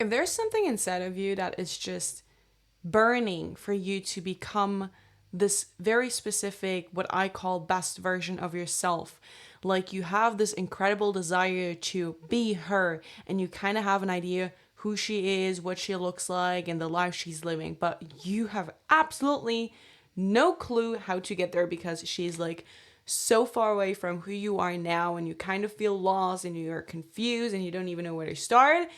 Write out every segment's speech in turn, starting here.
If there's something inside of you that is just burning for you to become this very specific, what I call best version of yourself, like you have this incredible desire to be her and you kind of have an idea who she is, what she looks like, and the life she's living, but you have absolutely no clue how to get there because she's like so far away from who you are now, and you kind of feel lost and you're confused and you don't even know where to start.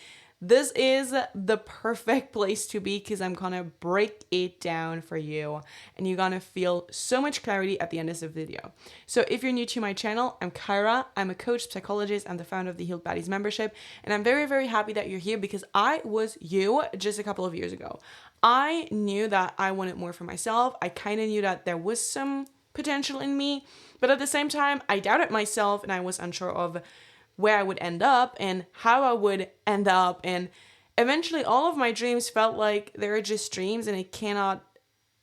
This is the perfect place to be because I'm gonna break it down for you and you're gonna feel so much clarity at the end of the video. So if you're new to my channel, I'm Kyra. I'm a coach, psychologist, and the founder of the Healed Baddies membership. And I'm very, very happy that you're here because I was you just a couple of years ago. I knew that I wanted more for myself. I kind of knew that there was some potential in me, but at the same time, I doubted myself and I was unsure of where I would end up and how I would end up. And eventually all of my dreams felt like they're just dreams and it cannot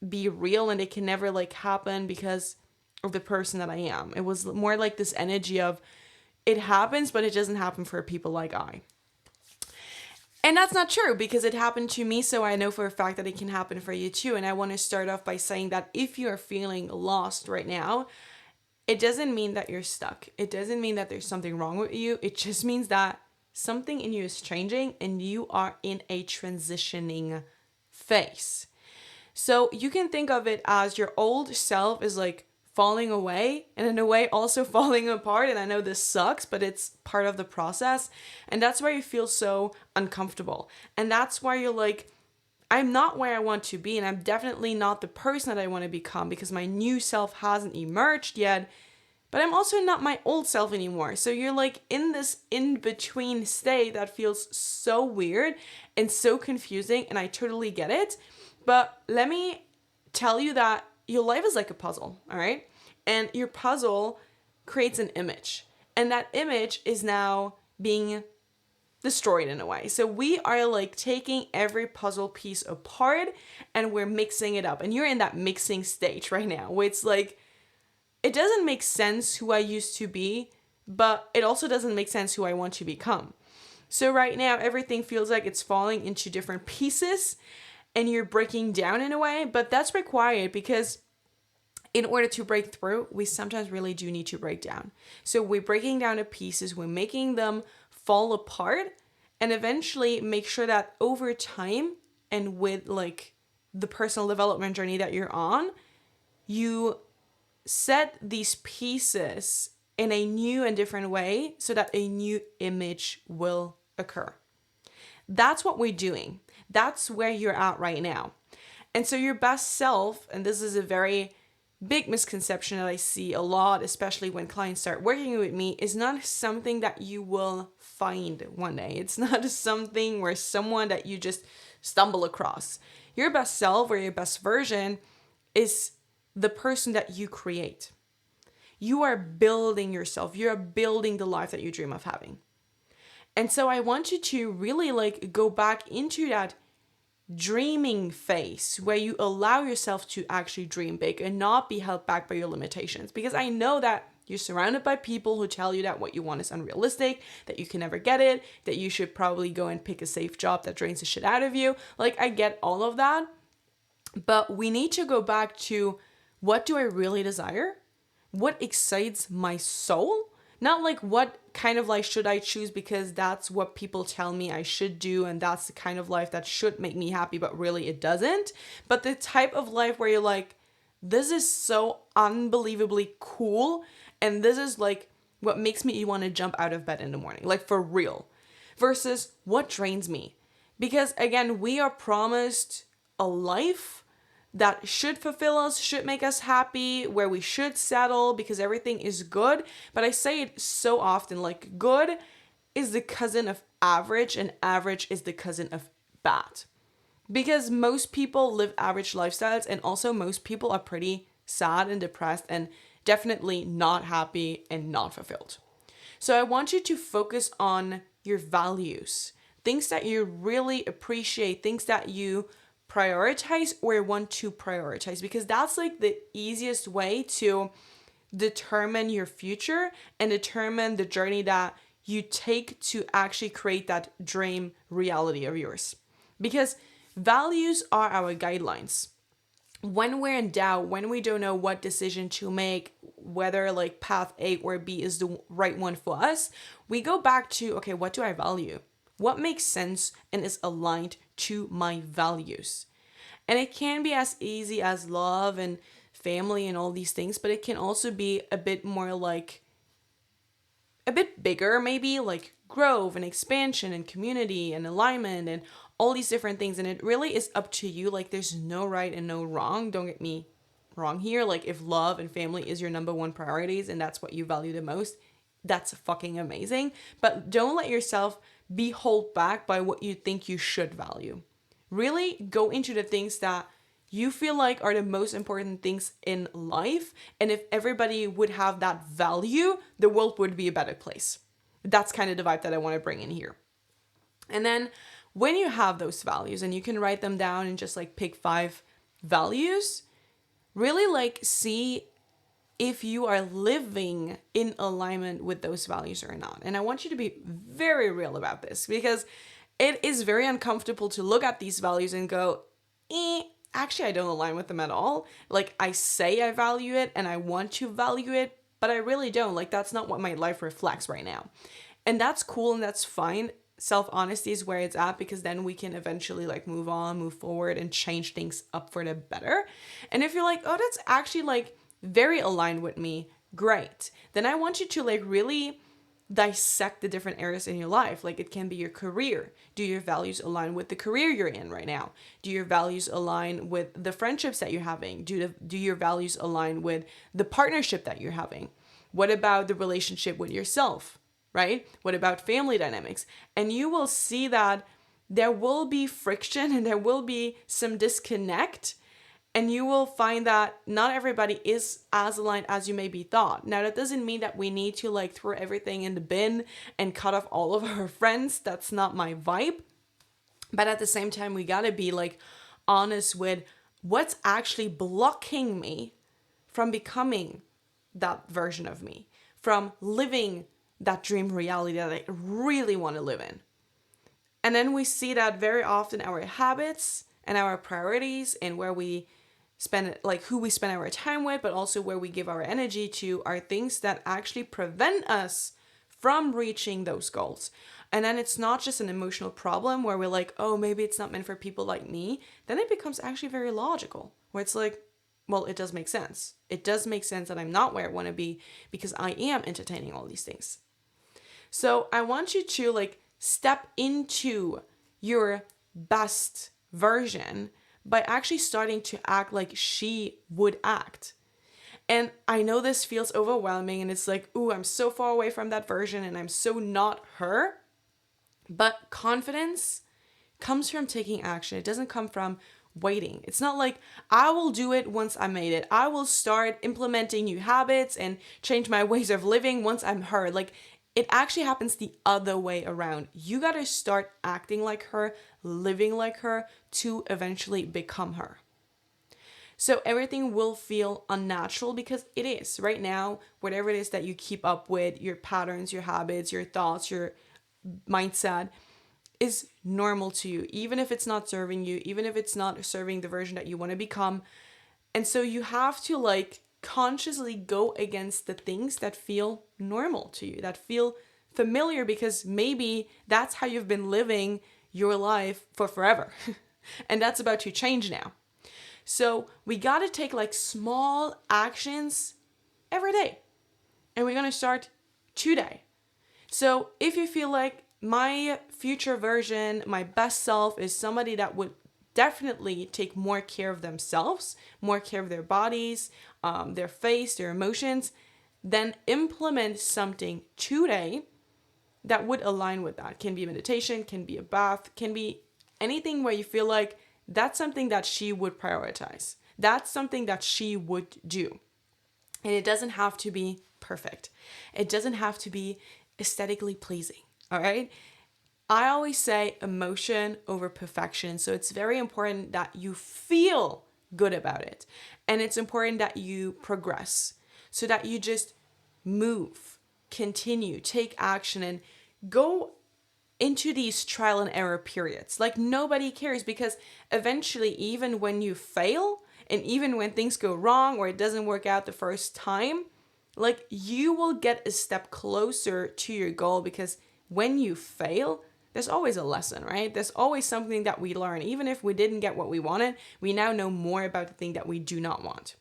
be real and it can never like happen because of the person that I am. It was more like this energy of it happens, but it doesn't happen for people like I. And that's not true because it happened to me, so I know for a fact that it can happen for you too. And I want to start off by saying that if you are feeling lost right now, it doesn't mean that you're stuck. It doesn't mean that there's something wrong with you. It just means that something in you is changing and you are in a transitioning phase. So you can think of it as your old self is like falling away and in a way also falling apart. And I know this sucks, but it's part of the process. And that's why you feel so uncomfortable. And that's why you're like, I'm not where I want to be, and I'm definitely not the person that I want to become because my new self hasn't emerged yet, but I'm also not my old self anymore. So you're like in this in-between state that feels so weird and so confusing, and I totally get it. But let me tell you that your life is like a puzzle, all right? And your puzzle creates an image, and that image is now being destroyed in a way. So we are like taking every puzzle piece apart and we're mixing it up. And you're in that mixing stage right now where it's like, it doesn't make sense who I used to be, but it also doesn't make sense who I want to become. So right now, everything feels like it's falling into different pieces and you're breaking down in a way, but that's required because in order to break through, we sometimes really do need to break down. So we're breaking down the pieces, we're making them fall apart, and eventually make sure that over time and with like the personal development journey that you're on, you set these pieces in a new and different way so that a new image will occur. That's what we're doing. That's where you're at right now. And so your best self, and this is a very big misconception that I see a lot, especially when clients start working with me, is not something that you will find one day. It's not something where someone that you just stumble across. Your best self or your best version is the person that you create. You are building yourself. You are building the life that you dream of having. And so I want you to really like go back into that dreaming phase where you allow yourself to actually dream big and not be held back by your limitations. Because I know that you're surrounded by people who tell you that what you want is unrealistic, that you can never get it, that you should probably go and pick a safe job that drains the shit out of you. Like, I get all of that, but we need to go back to, what do I really desire? What excites my soul? Not like what kind of life should I choose because that's what people tell me I should do and that's the kind of life that should make me happy, but really it doesn't. But the type of life where you're like, this is so unbelievably cool and this is like what makes me want to jump out of bed in the morning, like for real, versus what drains me. Because again, we are promised a life that should fulfill us, should make us happy, where we should settle because everything is good. But I say it so often, like good is the cousin of average and average is the cousin of bad. Because most people live average lifestyles and also most people are pretty sad and depressed and definitely not happy and not fulfilled. So I want you to focus on your values, things that you really appreciate, things that you prioritize or want to prioritize, because that's like the easiest way to determine your future and determine the journey that you take to actually create that dream reality of yours. Because values are our guidelines. When we're in doubt, when we don't know what decision to make, whether like path A or B is the right one for us, we go back to, okay, what do I value? What makes sense and is aligned to my values? And it can be as easy as love and family and all these things, but it can also be a bit more like a bit bigger, maybe like growth and expansion and community and alignment and all these different things. And it really is up to you. Like, there's no right and no wrong. Don't get me wrong here. Like, if love and family is your number one priorities and that's what you value the most, that's fucking amazing. But don't let yourself be held back by what you think you should value. Really go into the things that you feel like are the most important things in life. And if everybody would have that value, the world would be a better place. That's kind of the vibe that I want to bring in here. And then when you have those values and you can write them down and just like pick 5 values, really like see if you are living in alignment with those values or not. And I want you to be very real about this, because it is very uncomfortable to look at these values and go, actually, I don't align with them at all. Like, I say I value it and I want to value it, but I really don't. Like, that's not what my life reflects right now. And that's cool and that's fine. Self-honesty is where it's at, because then we can eventually like move on, move forward and change things up for the better. And if you're like, oh, that's actually like very aligned with me, great. Then I want you to like really dissect the different areas in your life. Like, it can be your career. Do your values align with the career you're in right now? Do your values align with the friendships that you're having? Do your values align with the partnership that you're having? What about the relationship with yourself, right? What about family dynamics? And you will see that there will be friction and there will be some disconnect. And you will find that not everybody is as aligned as you maybe thought. Now, that doesn't mean that we need to like throw everything in the bin and cut off all of our friends. That's not my vibe. But at the same time, we gotta be like honest with what's actually blocking me from becoming that version of me, from living that dream reality that I really want to live in. And then we see that very often our habits and our priorities and where we spend, like who we spend our time with, but also where we give our energy to, are things that actually prevent us from reaching those goals. And then it's not just an emotional problem where we're like, oh, maybe it's not meant for people like me. Then it becomes actually very logical, where it's like, well, it does make sense. It does make sense that I'm not where I want to be because I am entertaining all these things. So I want you to like step into your best version by actually starting to act like she would act. And I know this feels overwhelming and it's like, ooh, I'm so far away from that version and I'm so not her. But confidence comes from taking action. It doesn't come from waiting. It's not like I will do it once I made it. I will start implementing new habits and change my ways of living once I'm her. Like, it actually happens the other way around. You got to start acting like her, living like her to eventually become her. So everything will feel unnatural because it is. Right now, whatever it is that you keep up with, your patterns, your habits, your thoughts, your mindset is normal to you, even if it's not serving you, even if it's not serving the version that you want to become. And so you have to like consciously go against the things that feel normal to you, that feel familiar, because maybe that's how you've been living your life for forever. And that's about to change now. So we got to take like small actions every day. And we're going to start today. So if you feel like my future version, my best self is somebody that would definitely take more care of themselves, more care of their bodies, their face, their emotions, then implement something today that would align with that. Can be meditation, can be a bath, can be anything where you feel like that's something that she would prioritize. That's something that she would do. And it doesn't have to be perfect. It doesn't have to be aesthetically pleasing, all right? I always say emotion over perfection. So it's very important that you feel good about it. And it's important that you progress so that you just move. continue, take action, and go into these trial and error periods. Like nobody cares, because eventually, even when you fail and even when things go wrong or it doesn't work out the first time, like you will get a step closer to your goal, because when you fail, there's always a lesson, right? There's always something that we learn. Even if we didn't get what we wanted, we now know more about the thing that we do not want.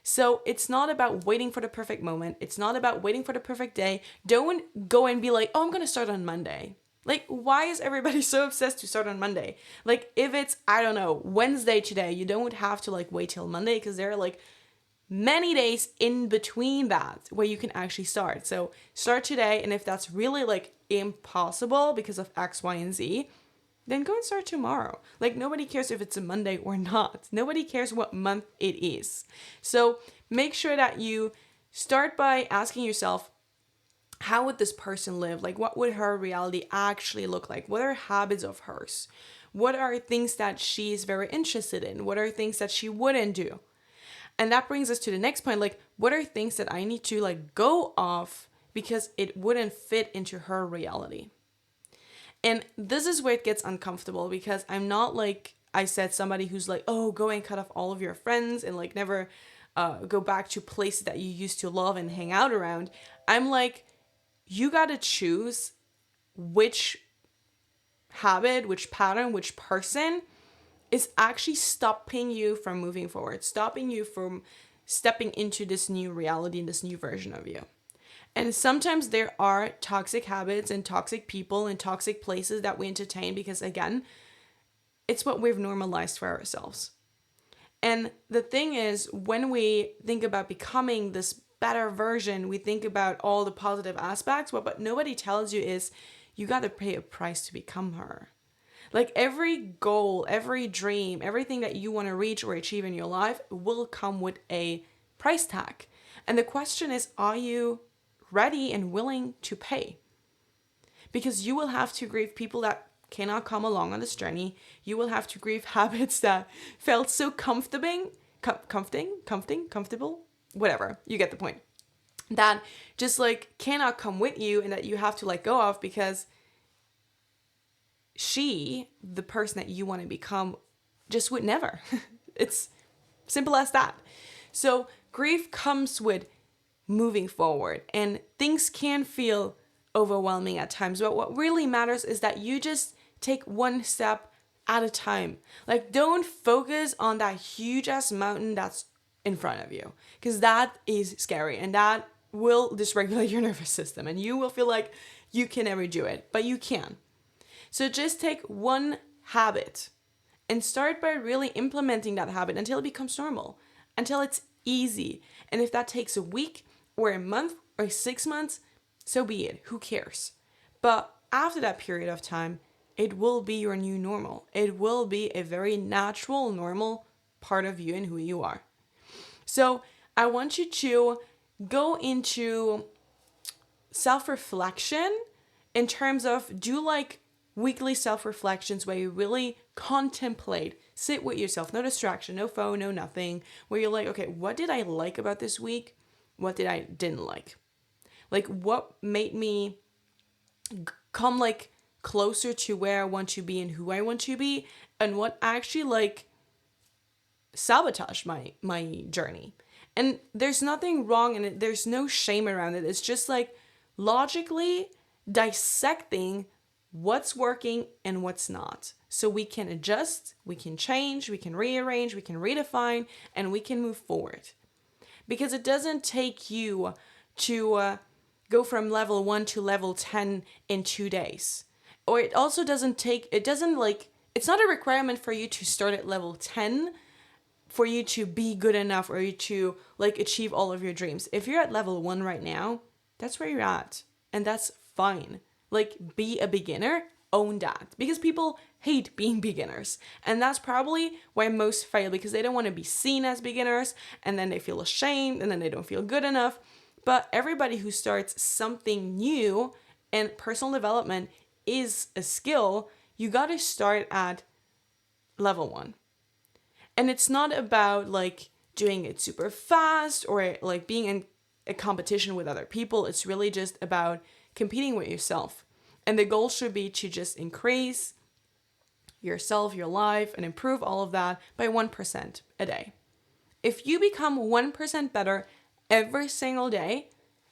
So it's not about waiting for the perfect moment. It's not about waiting for the perfect day. Don't go and be like, oh, I'm going to start on Monday. Like, why is everybody so obsessed to start on Monday? Like, if it's, I don't know, Wednesday today, you don't have to like wait till Monday, because there are like many days in between that where you can actually start. So start today. And if that's really like impossible because of X, Y, and Z, then go and start tomorrow. Like nobody cares if it's a Monday or not. Nobody cares what month it is. So make sure that you start by asking yourself, how would this person live? Like what would her reality actually look like? What are habits of hers? What are things that she's very interested in? What are things that she wouldn't do? And that brings us to the next point. Like, what are things that I need to like go off because it wouldn't fit into her reality? And this is where it gets uncomfortable, because I'm not, like I said, somebody who's like, oh, go and cut off all of your friends and like never go back to places that you used to love and hang out around. I'm like, you got to choose which habit, which pattern, which person is actually stopping you from moving forward, stopping you from stepping into this new reality and this new version of you. And sometimes there are toxic habits and toxic people and toxic places that we entertain, because again, it's what we've normalized for ourselves. And the thing is, when we think about becoming this better version, we think about all the positive aspects, but nobody tells you is you got to pay a price to become her. Like every goal, every dream, everything that you want to reach or achieve in your life will come with a price tag. And the question is, are you ready and willing to pay? Because you will have to grieve people that cannot come along on this journey. You will have to grieve habits that felt so comfortable, whatever, you get the point. That just like cannot come with you, and that you have to let go of, because she, the person that you want to become, just would never. It's simple as that. So grief comes with moving forward, and things can feel overwhelming at times, but what really matters is that you just take one step at a time. Like, don't focus on that huge ass mountain that's in front of you, because that is scary and that will dysregulate your nervous system, and you will feel like you can never do it, but you can. So just take one habit and start by really implementing that habit until it becomes normal, until it's easy. And if that takes a week or a month or 6 months, so be it. Who cares? But after that period of time, it will be your new normal. It will be a very natural, normal part of you and who you are. So I want you to go into self-reflection in terms of do like weekly self-reflections where you really contemplate, sit with yourself, no distraction, no phone, no nothing, where you're like, okay, what did I like about this week? What did I didn't like? Like, what made me come like closer to where I want to be and who I want to be, and what actually like sabotaged my journey. And there's nothing wrong in it. There's no shame around it. It's just like logically dissecting what's working and what's not. So we can adjust, we can change, we can rearrange, we can redefine, and we can move forward. Because it doesn't take you to go from level 1 to level 10 in 2 days. Or it also doesn't it's not a requirement for you to start at level 10 for you to be good enough or you to like achieve all of your dreams. If you're at level 1 right now, that's where you're at. And that's fine. Like, be a beginner, own that. Because people hate being beginners. And that's probably why most fail, because they don't want to be seen as beginners, and then they feel ashamed, and then they don't feel good enough. But everybody who starts something new, and personal development is a skill, you got to start at level 1. And it's not about like doing it super fast or like being a competition with other people. It's really just about competing with yourself. And the goal should be to just increase yourself, your life, and improve all of that by 1% a day. If you become 1% better every single day,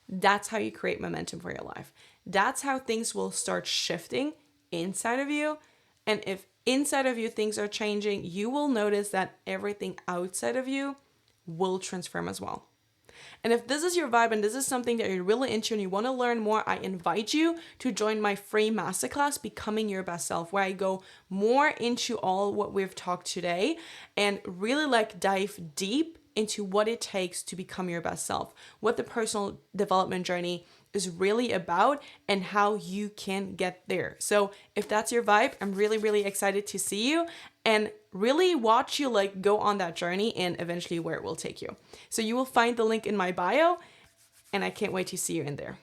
that's how you create momentum for your life. That's how things will start shifting inside of you. And if inside of you things are changing, you will notice that everything outside of you will transform as well. And if this is your vibe and this is something that you're really into and you want to learn more, I invite you to join my free masterclass, Becoming Your Best Self, where I go more into all what we've talked today and really dive deep into what it takes to become your best self, what the personal development journey is really about, and how you can get there. So if that's your vibe, I'm really, really excited to see you and really watch you go on that journey and eventually where it will take you. So you will find the link in my bio, and I can't wait to see you in there.